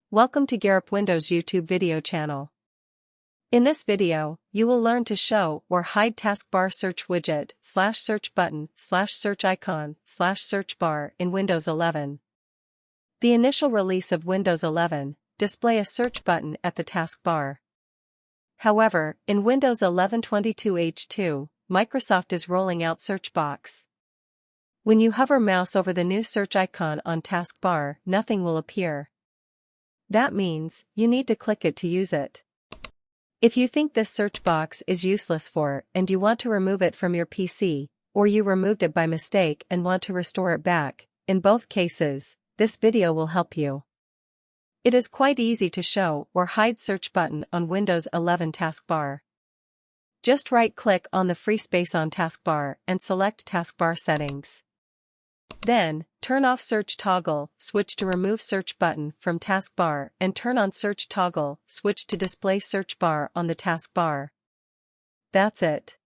Welcome to Garup Windows YouTube video channel. In this video, you will learn to show or hide taskbar search widget /search button /search icon /search bar in Windows 11. The initial release of Windows 11 display a search button at the taskbar. However, in Windows 11 22H2, Microsoft is rolling out Search Box. When you hover mouse over the new search icon on taskbar, nothing will appear. That means, you need to click it to use it. If you think this search box is useless and you want to remove it from your PC, or you removed it by mistake and want to restore it back, in both cases, this video will help you. It is quite easy to show or hide search button on Windows 11 taskbar. Just right-click on the free space on taskbar and select Taskbar Settings. Then, turn off Search Toggle, switch to Remove Search Button from taskbar and turn on Search Toggle, switch to Display Search Bar on the taskbar. That's it.